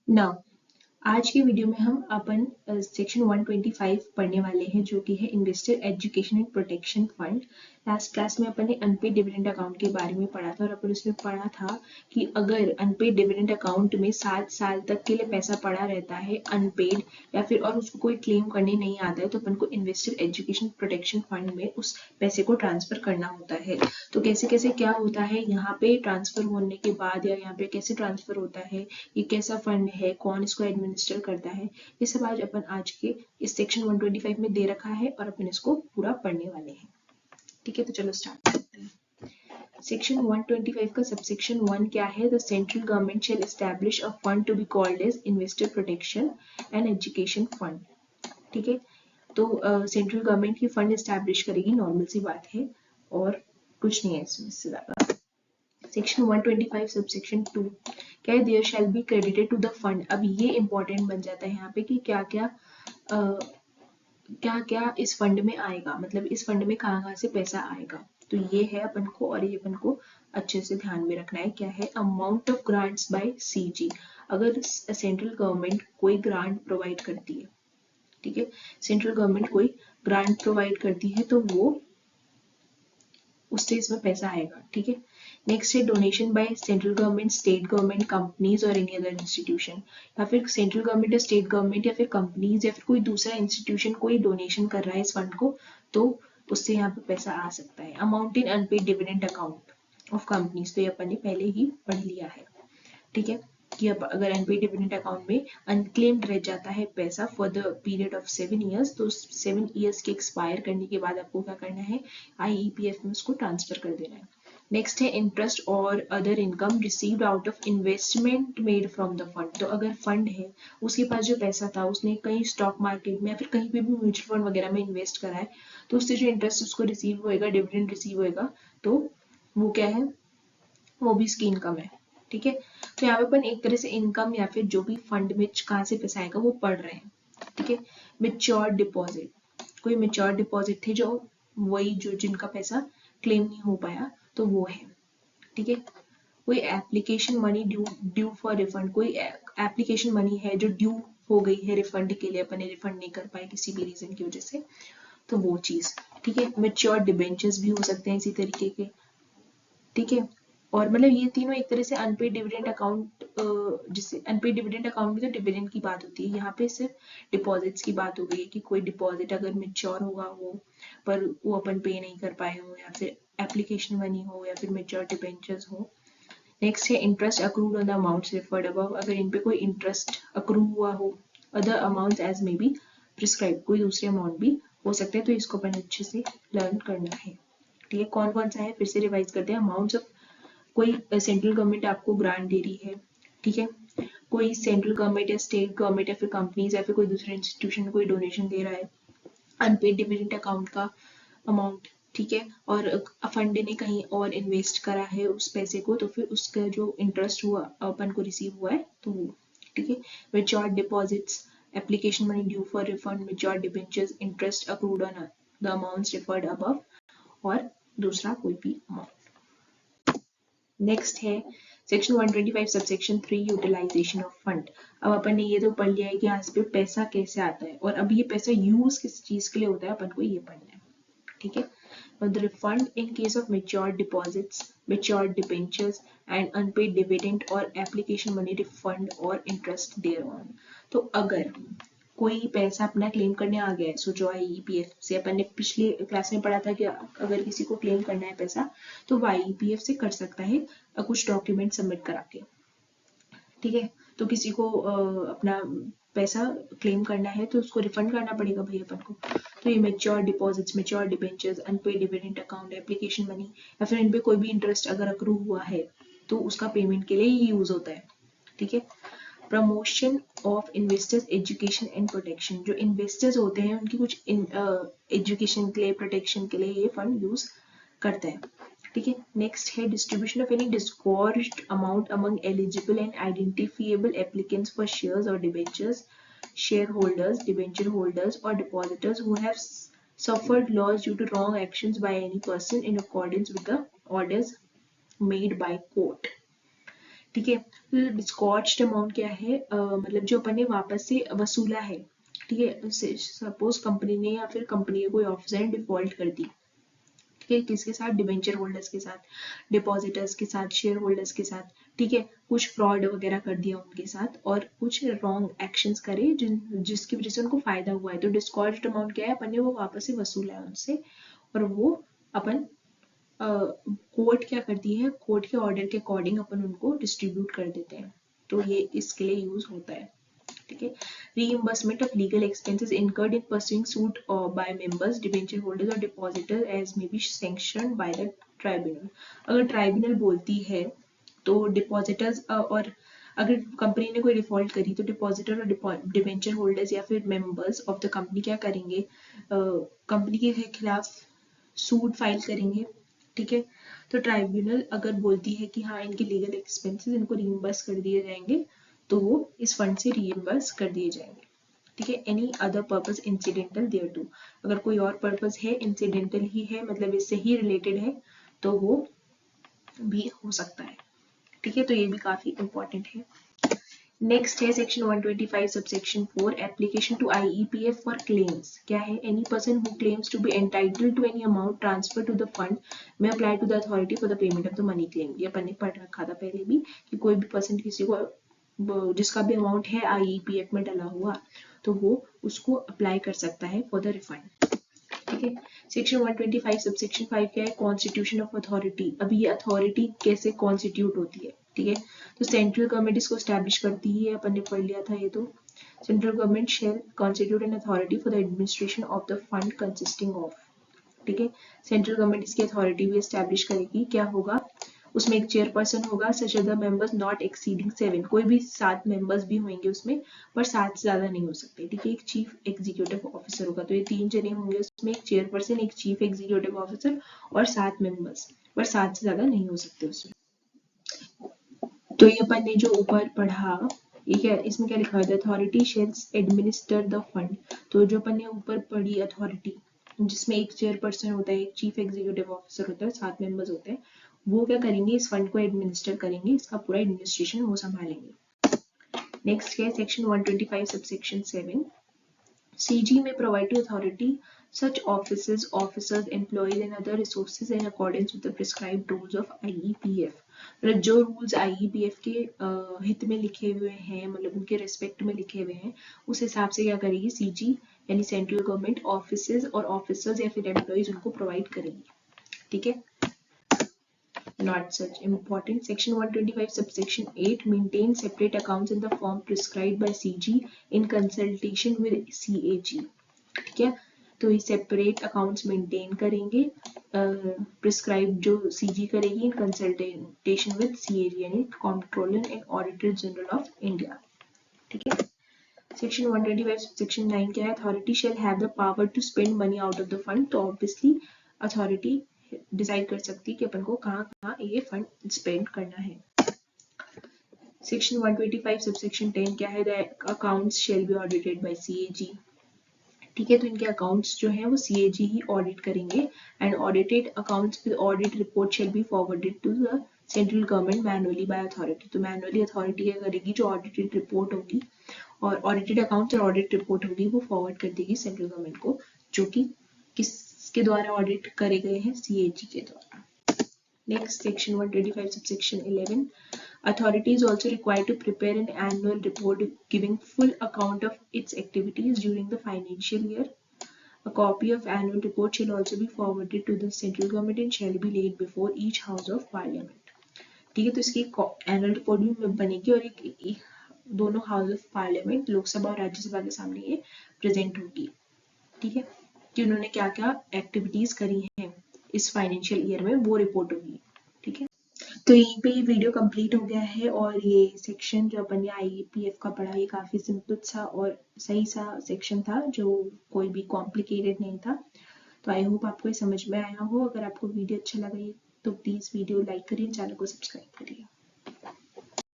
Now आज की video में हम अपन सेक्शन 125 पढ़ने वाले हैं जो कि है investor education and protection fund. Last class में अपन ने अनपेड डिविडेंड अकाउंट के बारे में पढ़ा था और अपन उसमें पढ़ा था कि अगर अनपेड डिविडेंड अकाउंट में 7 साल तक के लिए पैसा पड़ा रहता है अनपेड या फिर और उसको कोई क्लेम करने नहीं आता है तो अपन को इन्वेस्टर एजुकेशन प्रोटेक्शन फंड में उस पैसे को ट्रांसफर करना होता है। तो कैसे कैसे क्या होता है यहाँ पे ट्रांसफर होने के बाद या यहाँ पे कैसे ट्रांसफर होता है, ये कैसा फंड है, कौन इसको एडमिनिस्टर करता है, ये सब आज के इस सेक्शन 125 में दे रखा है और अपन इसको पूरा पढ़ने वाले हैं। ठीक है, तो चलो स्टार्ट करते हैं। सेक्शन 125 का सबसेक्शन 1 क्या है? The central government shall establish a fund to be called as investor protection and education fund. ठीक है, तो सेंट्रल गवर्नमेंट की फंड एस्टैब्लिश करेगी, नॉर्मल सी बात है और कुछ नहीं है इसमें इससे ज्यादा। सेक्शन 125 सबसेक्शन 2 क्या है? There shall be credited to the fund. अब ये इंपॉर्टेंट बन जाता है यहाँ पे कि क्या क्या इस फंड में आएगा, मतलब इस फंड में कहाँ से पैसा आएगा। तो ये है अपन को, और ये अपन को अच्छे से ध्यान में रखना है। क्या है? Amount of grants bye CG. अगर सेंट्रल गवर्नमेंट कोई ग्रांट प्रोवाइड करती है, ठीक है, सेंट्रल गवर्नमेंट कोई ग्रांट प्रोवाइड करती है तो वो उससे इसमें पैसा आएगा। ठीक है, नेक्स्ट है donation by central government, state government, companies और एनी अदर इंस्टीट्यूशन। या फिर सेंट्रल गवर्नमेंट या स्टेट गवर्नमेंट या फिर कंपनीज या फिर कोई दूसरा इंस्टीट्यूशन कोई डोनेशन कर रहा है इस फंड को तो उससे यहाँ पे पैसा आ सकता है। Amount in unpaid dividend account of companies, तो ये अपन ने पहले ही पढ़ लिया है। ठीक है, कि अब अगर अनपेड डिविडेंड अकाउंट में अनक्लेम्ड रह जाता है पैसा for the period of 7 years, तो 7 ईयर्स के एक्सपायर करने के बाद आपको क्या करना है? आईईपीएफ में उसको ट्रांसफर कर देना है। नेक्स्ट है इंटरेस्ट और other income received out of investment made from the fund. तो अगर फंड है, उसके पास जो पैसा था उसने कहीं स्टॉक मार्केट में या फिर कहीं पे भी म्यूचुअल फंड वगैरह में इन्वेस्ट करा है, तो उससे जो इंटरेस्ट उसको रिसीव होएगा, डिविडेंड रिसीव होएगा, तो वो क्या है? वो भी इसकी इनकम है। ठीक है, तो यहाँ पे अपन एक तरह से इनकम या फिर जो भी फंड में कहाँ से पैसा आएगा वो पढ़ रहे हैं। ठीक है, मेच्योर डिपॉजिट, कोई मेच्योर डिपॉजिट थे जो वही जो जिनका पैसा क्लेम नहीं हो पाया तो वो है। ठीक है, कोई application money due for refund, कोई एप्लीकेशन मनी है जो ड्यू हो गई है रिफंड के लिए, अपन रिफंड नहीं कर पाए किसी भी रीजन की वजह से, तो वो चीज। ठीक है, मेच्योर डिबेंचर्स भी हो सकते हैं इसी तरीके के। ठीक है, और मतलब ये तीनों एक तरह से अनपेड डिविडेंड अकाउंट, जिससे अनपेड डिविडेंड अकाउंट में तो डिविडेंड की बात होती है, यहाँ पे सिर्फ डिपॉजिट्स की बात हो गई है कि कोई डिपॉजिट अगर मेच्योर होगा हो पर वो अपन पे नहीं कर पाए हो, या फिर एप्लीकेशन मनी हो, या फिर मेच्योर डिबेंचर्स हो। नेक्स्ट है interest accrued on the amounts referred above. अगर इन पे कोई इंटरेस्ट अक्रू हुआ हो, other amounts as may be prescribe, कोई दूसरे अमाउंट भी हो सकते हैं, तो इसको अपन अच्छे से लर्न करना है। ठीक है, कौन कौन सा है फिर से रिवाइज करते हैं। अमाउंट्स ऑफ, कोई सेंट्रल गवर्नमेंट आपको ग्रांट दे रही है, ठीक है, कोई सेंट्रल गवर्नमेंट या स्टेट गवर्नमेंट या फिर कंपनीज या फिर कोई दूसरा इंस्टीट्यूशन कोई डोनेशन दे रहा है, अनपेड डिविडेंड अकाउंट का अमाउंट, ठीक है, और फंड ने कहीं और इन्वेस्ट करा है उस पैसे को तो फिर उसका जो इंटरेस्ट हुआ अपन को रिसीव हुआ है तो वो। ठीक है, mature deposits, application money due for refund, mature debentures, interest accrued on the amounts referred above, और दूसरा कोई भी अमाउंट। नेक्स्ट है section 125 subsection 3 utilisation of fund. अब अपन ने ये तो पढ़ लिया है कि यहाँ पे पैसा कैसे आता है, और अब ये पैसा यूज किस चीज के लिए होता है अपन को ये पढ़ना है। ठीक है, the refund in case of matured deposits, matured debentures and unpaid dividend or application money refund or interest thereon। तो अगर कोई पैसा अपना क्लेम करने आ गया है, सोचो आईईपीएफ से, अपन ने पिछले क्लास में पढ़ा था कि अगर किसी को क्लेम करना है पैसा तो वो आईईपीएफ से कर सकता है कुछ डॉक्यूमेंट सबमिट करा के। ठीक है, तो किसी को अपना पैसा क्लेम करना है तो उसको रिफंड करना पड़ेगा भाई अपन को, तो ये mature deposits, mature debentures, unpaid dividend account, application money या फिर इन पे कोई भी इंटरेस्ट अगर अक्रू हुआ है तो उसका पेमेंट के लिए ये यूज होता है। ठीक है, promotion of investors education and protection, जो इन्वेस्टर्स होते हैं उनकी कुछ एजुकेशन के लिए, प्रोटेक्शन के लिए ये फंड यूज करता है। ठीक है, नेक्स्ट है distribution of any disgorged amount among eligible and identifiable applicants for shares और debentures, share holders, debenture holders और depositors who have suffered loss due to wrong actions by any person in accordance with the orders made by court। ठीक है। तो डिस्गॉर्ज्ड amount क्या है, मतलब जो अपन ने वापस से वसूला है, ठीक है। सपोज कंपनी ने या फिर कंपनी के कोई ऑफिसर ने डिफॉल्ट कर दी, ठीक है, किसके साथ, डिबेंचर होल्डर्स के साथ, डिपॉजिटर्स के साथ, शेयर होल्डर्स के साथ, ठीक है, कुछ फ्रॉड वगैरह कर दिया उनके साथ और कुछ रॉन्ग एक्शंस करे जिसकी वजह से उनको फायदा हुआ है, तो डिस्गॉर्ज्ड अमाउंट क्या है, अपन ने वो वापस से वसूला है उनसे, और वो अपन कोर्ट क्या करती है, कोर्ट के ऑर्डर के अकॉर्डिंग अपन उनको डिस्ट्रीब्यूट कर देते हैं, तो ये इसके लिए यूज होता है, ठीक है। Reimbursement of legal expenses incurred in pursuing suit by members, debenture holders और depositor as may be sanctioned by the tribunal. अगर ट्राइब्यूनल बोलती है तो डिपॉजिटर्स और अगर कंपनी ने कोई डिफॉल्ट करी तो डिपॉजिटर और डिबेंचर होल्डर्स या फिर मेंबर्स ऑफ द कंपनी क्या करेंगे, कंपनी के खिलाफ सूट फाइल करेंगे, ठीक है। तो ट्राइब्यूनल अगर बोलती है कि हाँ इनके लीगल एक्सपेंसेस इनको रीइंबर्स कर दिए जाएंगे, तो वो इस फंड से रीइंबर्स कर दिए जाएंगे, ठीक है। Any other purpose incidental thereto, अगर कोई और पर्पस है, इंसिडेंटल ही है, मतलब इससे ही रिलेटेड है, तो वो भी हो सकता है, ठीक है। तो ये भी काफी इंपॉर्टेंट है। नेक्स्ट है section 125 subsection 4 application to IEPF for claims. क्या है, any person who claims to be entitled to any amount transfer to the fund में apply to the authority for the payment of the money claim. ये अपन ने पढ़ रखा था पहले भी कि कोई भी पर्सन किसी को जिसका भी अमाउंट है IEPF में डला हुआ, तो वो उसको अप्लाई कर सकता है फॉर द रिफंड, ठीक है। सेक्शन 125 सबसेक्शन 5 क्या है, कॉन्स्टिट्यूशन ऑफ अथॉरिटी। अभी ये अथॉरिटी कैसे कॉन्स्टिट्यूट होती है, ठीक है। तो सेंट्रल गवर्नमेंट इसको स्टैब्लिश करती है, अपन ने पढ़ लिया था ये तो। Central government shall constitute an authority for the administration of the fund consisting of, ठीक है। सेंट्रल गवर्नमेंट इसकी अथॉरिटी भी एस्टैब्लिश करेगी, क्या होगा उसमें, एक चेयरपर्सन होगा, सच द मेंबर्स नॉट एक्सीडिंग 7, कोई भी 7 मेंबर्स भी होंगे उसमें, पर 7 से ज्यादा नहीं हो सकते, ठीक है। एक चीफ एग्जीक्यूटिव ऑफिसर होगा, तो ये 3 जने होंगे उसमें, एक चेयरपर्सन, एक चीफ एग्जीक्यूटिव ऑफिसर और 7 मेंबर्स, पर 7 से ज्यादा नहीं हो सकते उसमें। तो ये अपन ने जो ऊपर पढ़ा, ये क्या, इसमें क्या लिखा हुआ है, authority shells administer the fund. तो जो अपन ने ऊपर पढ़ी अथॉरिटी, जिसमें एक चेयरपर्सन होता है, एक चीफ एग्जीक्यूटिव ऑफिसर होता है, 7 मेंबर्स होते हैं, वो क्या करेंगे, इस फंड को एडमिनिस्टर करेंगे, इसका पूरा एडमिनिस्ट्रेशन वो संभालेंगे। नेक्स्ट है section 125 subsection 7 CG may provide to authority such officers, employees and other resources in accordance with the prescribed rules of IEPF। मतलब जो रूल्स IEPF के हित में लिखे हुए हैं, मतलब उनके रिस्पेक्ट में लिखे हुए हैं, उस हिसाब से क्या करेगी CG यानी सेंट्रल गवर्नमेंट ऑफिसेज और ऑफिसर्स या फिर एम्प्लॉइज उनको प्रोवाइड करेगी, ठीक है। Not such important. Section 125 subsection 8 maintain separate accounts in the form prescribed by CG in consultation with CAG, ठीक है। तो ये सेपरेट अकाउंट्स मेंटेन करेंगे, प्रिस्क्राइब जो CG करेगी इन कंसल्टेशन विद CAG यानी controller and auditor general of India, ठीक है। सेक्शन 125 सेक्शन 9 क्या है, authority shall have the power to spend money out of the fund. तो ऑब्वियसली अथॉरिटी डिसाइड कर सकती है कि अपन को कहाँ कहाँ ये फंड स्पेंड करना है। सेक्शन 125 सबसेक्शन 10 क्या है, the accounts shall be audited bye CAG, ठीक है। तो इनके अकाउंट्स जो है वो CAG ही ऑडिट करेंगे and audited accounts with audit report shall be forwarded to the central government manually by authority. तो मैनुअली अथॉरिटी क्या करेगी, जो ऑडिटेड रिपोर्ट होगी और ऑडिटेड अकाउंट्स और ऑडिट रिपोर्ट होगी वो फॉरवर्ड कर देगी सेंट्रल गवर्नमेंट को, जो कि किसके द्वारा ऑडिट करे गए हैं, CAG के द्वारा। Next, section 125 subsection 11. Authority is also required to prepare an annual report giving full account of its activities during the financial year. A copy of annual report shall also be forwarded to the central government and shall be laid before each house of parliament. ठीक है, तो इसकी annual report भी बनेगी और एक दोनों house of parliament, Lok Sabha और राज्यसभा के सामने ये प्रेजेंट होगी, ठीक है, कि उन्होंने क्या क्या एक्टिविटीज करी हैं इस फाइनेंशियल ईयर में, वो रिपोर्ट होगी, ठीक है। तो यहीं पे ये वीडियो कंप्लीट हो गया है और ये सेक्शन जो अपन ने IEPF का पढ़ा, ये काफी सिंपल सा और सही सा सेक्शन था, जो कोई भी कॉम्प्लिकेटेड नहीं था। तो आई होप आपको ये समझ में आया हो। अगर आपको वीडियो अच्छा लगा तो प्लीज वीडियो लाइक करिए, चैनल को सब्सक्राइब करिए।